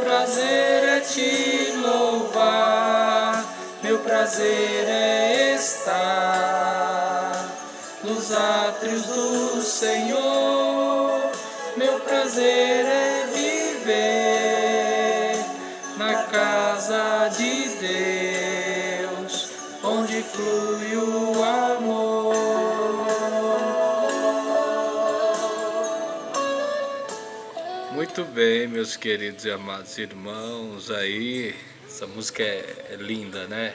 prazer é te louvar, meu prazer é estar nos átrios do Senhor, meu prazer é viver na casa de Deus, onde flui o amor. Muito bem, meus queridos e amados irmãos, aí, essa música é linda, né?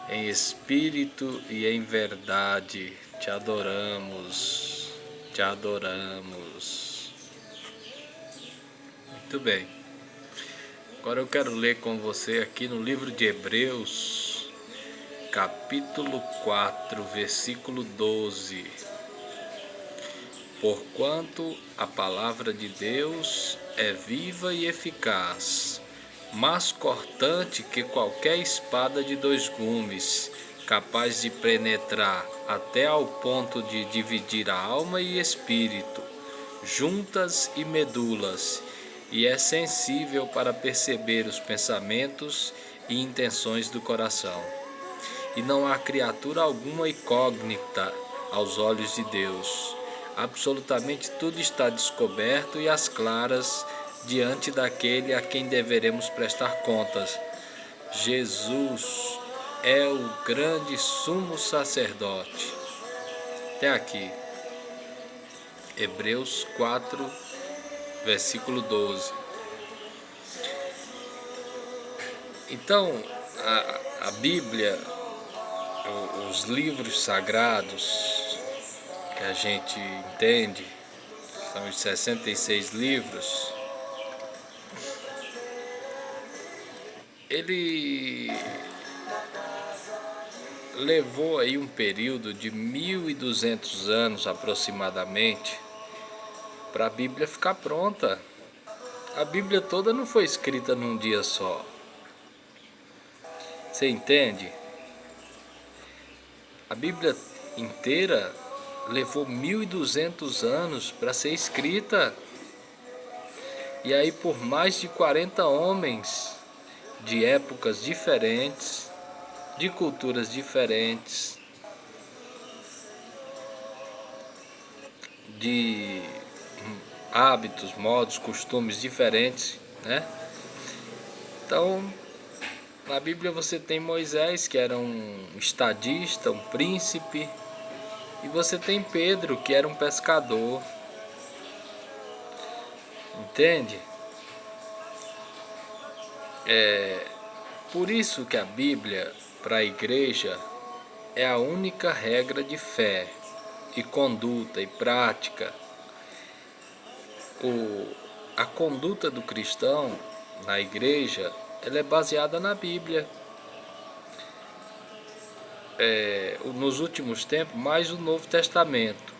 Em espírito e em verdade, te adoramos, te adoramos. Muito bem. Agora eu quero ler com você aqui no livro de Hebreus, capítulo 4, versículo 12. Porquanto a palavra de Deus é viva e eficaz, mais cortante que qualquer espada de dois gumes, capaz de penetrar até ao ponto de dividir a alma e espírito, juntas e medulas, e é sensível para perceber os pensamentos e intenções do coração. E não há criatura alguma incógnita aos olhos de Deus. Absolutamente tudo está descoberto e às claras diante daquele a quem deveremos prestar contas. Jesus é o grande sumo sacerdote. Até aqui. Hebreus 4, versículo 12. Então, a Bíblia, os livros sagrados que a gente entende, são os 66 livros, ele levou aí um período de 1.200 anos aproximadamente para a Bíblia ficar pronta. A Bíblia toda não foi escrita num dia só. Você entende? A Bíblia inteira levou 1.200 anos para ser escrita. E aí por mais de 40 homens de épocas diferentes, de culturas diferentes, de hábitos, modos, costumes diferentes, né? Então, na Bíblia você tem Moisés, que era um estadista, um príncipe, e você tem Pedro, que era um pescador. Entende? Por isso que a Bíblia, para a igreja, é a única regra de fé e conduta e prática. A conduta do cristão na igreja, ela é baseada na Bíblia. Nos últimos tempos, mais o Novo Testamento.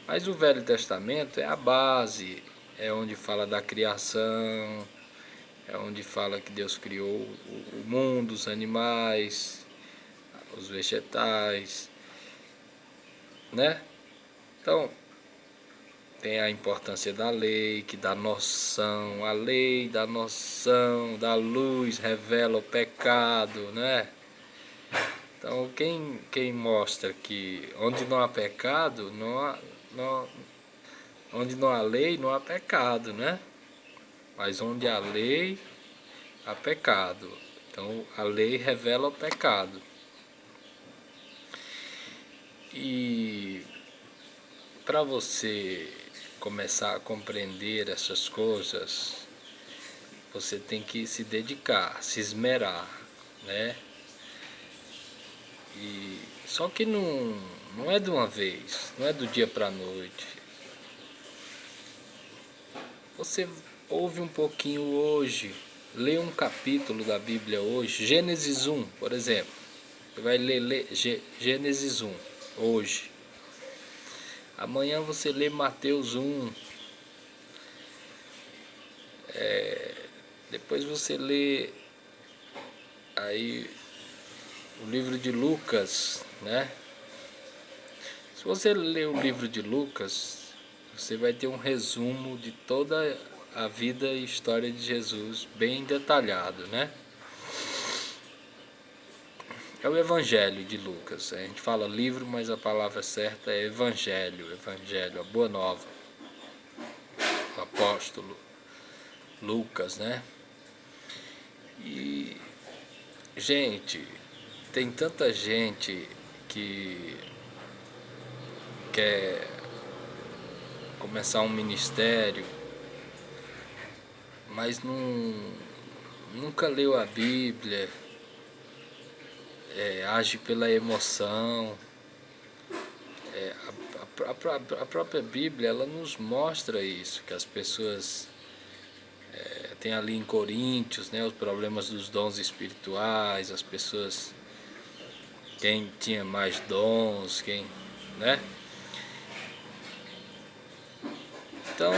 Mas o Velho Testamento é a base, é onde fala da criação, é onde fala que Deus criou o mundo, os animais, os vegetais, né? Então, tem a importância da lei, que dá noção, a lei dá noção, dá luz, revela o pecado, né? Então, quem mostra que onde não há pecado, onde não há lei, não há pecado, né? Mas onde há lei, há pecado. Então, a lei revela o pecado. E para você começar a compreender essas coisas, você tem que se dedicar, se esmerar, né? Só que não é de uma vez, não é do dia para a noite. Você ouve um pouquinho hoje, lê um capítulo da Bíblia hoje, Gênesis 1, por exemplo. Você vai ler Gênesis 1 hoje. Amanhã você lê Mateus 1. Depois você lê aí o livro de Lucas, né? Se você ler o livro de Lucas, você vai ter um resumo de toda a vida e história de Jesus bem detalhado, né? É o Evangelho de Lucas. A gente fala livro, mas a palavra certa é Evangelho. Evangelho, a Boa Nova. O apóstolo Lucas, né? E, gente, tem tanta gente que quer começar um ministério, mas nunca leu a Bíblia, age pela emoção. A própria Bíblia, ela nos mostra isso, que as pessoas tem ali em Coríntios, né, os problemas dos dons espirituais, as pessoas, quem tinha mais dons, quem, né? Então,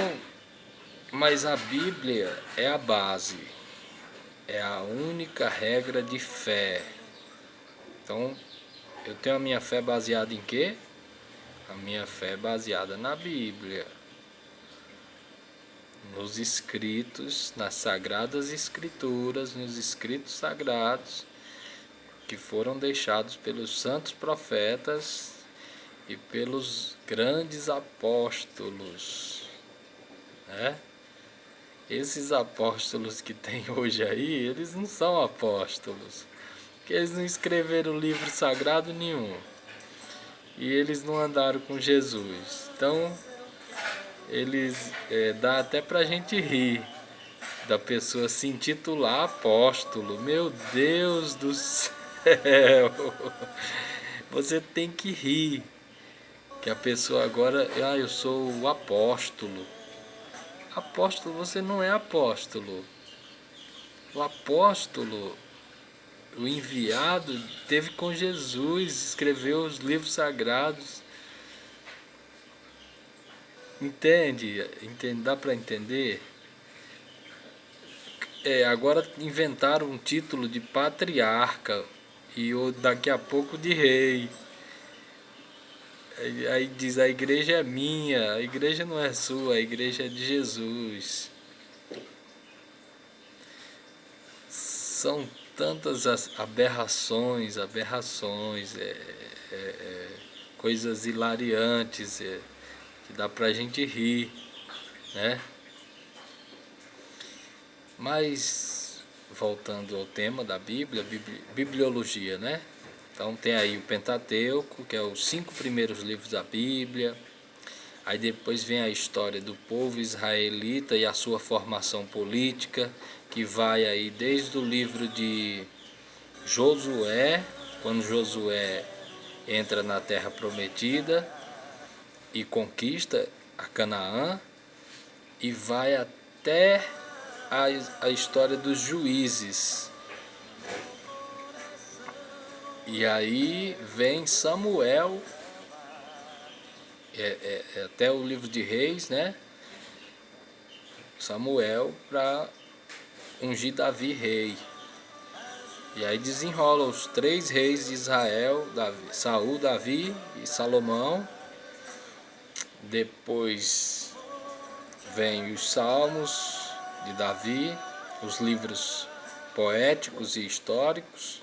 mas a Bíblia é a base, é a única regra de fé. Então, eu tenho a minha fé baseada em quê? A minha fé é baseada na Bíblia, nos escritos, nas sagradas escrituras, nos escritos sagrados que foram deixados pelos santos profetas e pelos grandes apóstolos, né? Esses apóstolos que tem hoje aí, eles não são apóstolos, porque eles não escreveram livro sagrado nenhum e eles não andaram com Jesus. Então eles dá até pra gente rir da pessoa se intitular apóstolo. Meu Deus do céu! Você tem que rir que a pessoa agora, eu sou o apóstolo. Apóstolo, você não é apóstolo. O apóstolo, o enviado, teve com Jesus, escreveu os livros sagrados. Entende? Dá para entender? Agora inventaram um título de patriarca e daqui a pouco de rei. Aí diz, a igreja é minha, a igreja não é sua, a igreja é de Jesus. São tantas as aberrações, coisas hilariantes, que dá pra gente rir, né? Mas, voltando ao tema da Bíblia, bibliologia, né? Então tem aí o Pentateuco, que é os 5 primeiros livros da Bíblia. Aí depois vem a história do povo israelita e a sua formação política, que vai aí desde o livro de Josué, quando Josué entra na Terra Prometida e conquista a Canaã, e vai até a história dos juízes. E aí vem Samuel, até o livro de Reis, né? Samuel para ungir Davi rei. E aí desenrola os 3 reis de Israel, Saul, Davi e Salomão. Depois vem os Salmos de Davi, os livros poéticos e históricos.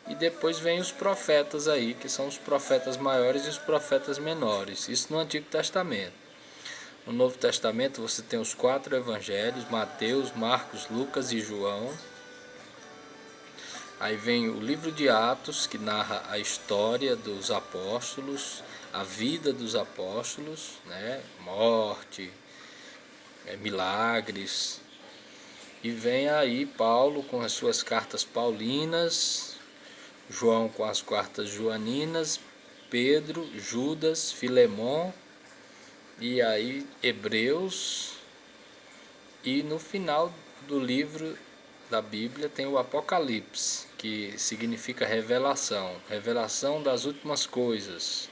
E depois vem os profetas aí, que são os profetas maiores e os profetas menores. Isso no Antigo Testamento. No Novo Testamento você tem os 4 evangelhos, Mateus, Marcos, Lucas e João. Aí vem o livro de Atos, que narra a história dos apóstolos, a vida dos apóstolos, né? Morte, milagres. E vem aí Paulo com as suas cartas paulinas, João com as cartas joaninas, Pedro, Judas, Filemon, e aí Hebreus. E no final do livro da Bíblia tem o Apocalipse, que significa revelação, revelação das últimas coisas.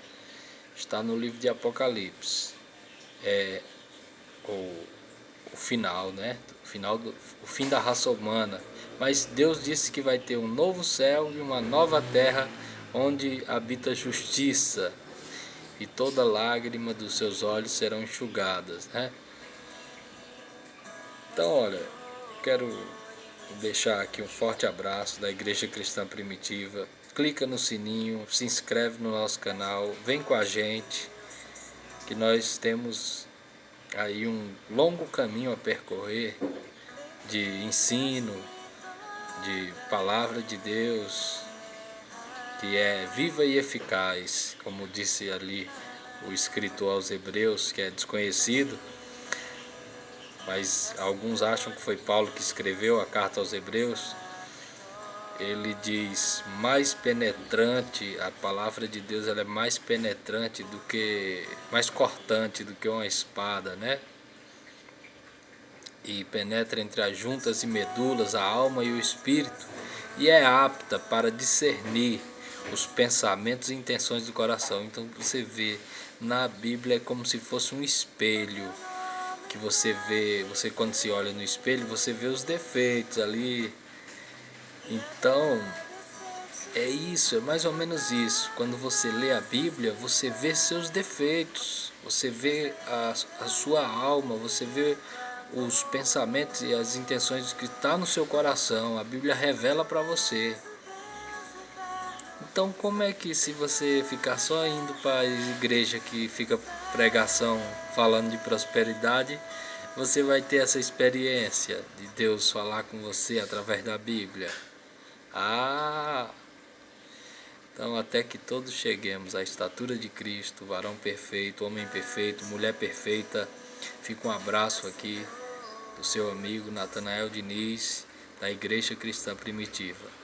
Está no livro de Apocalipse. É o final, né? O fim da raça humana. Mas Deus disse que vai ter um novo céu e uma nova terra onde habita justiça, e toda lágrima dos seus olhos serão enxugadas, né? Então, olha, quero deixar aqui um forte abraço da Igreja Cristã Primitiva. Clica no sininho, se inscreve no nosso canal, vem com a gente, que nós temos aí um longo caminho a percorrer de ensino, de palavra de Deus, que é viva e eficaz, como disse ali o escritor aos Hebreus, que é desconhecido, mas alguns acham que foi Paulo que escreveu a carta aos Hebreus. Ele diz mais penetrante, a palavra de Deus ela é mais penetrante do que, mais cortante do que uma espada, né? E penetra entre as juntas e medulas, a alma e o espírito, e é apta para discernir os pensamentos e intenções do coração. Então você vê, na Bíblia é como se fosse um espelho, que você vê, você quando se olha no espelho, você vê os defeitos ali. Então, é isso, é mais ou menos isso. Quando você lê a Bíblia, você vê seus defeitos, você vê a sua alma, você vê os pensamentos e as intenções que está no seu coração. A Bíblia revela para você. Então, como é que se você ficar só indo para a igreja que fica pregação falando de prosperidade, você vai ter essa experiência de Deus falar com você através da Bíblia? Ah! Então, até que todos cheguemos à estatura de Cristo, varão perfeito, homem perfeito, mulher perfeita, fica um abraço aqui do seu amigo Natanael Diniz, da Igreja Cristã Primitiva.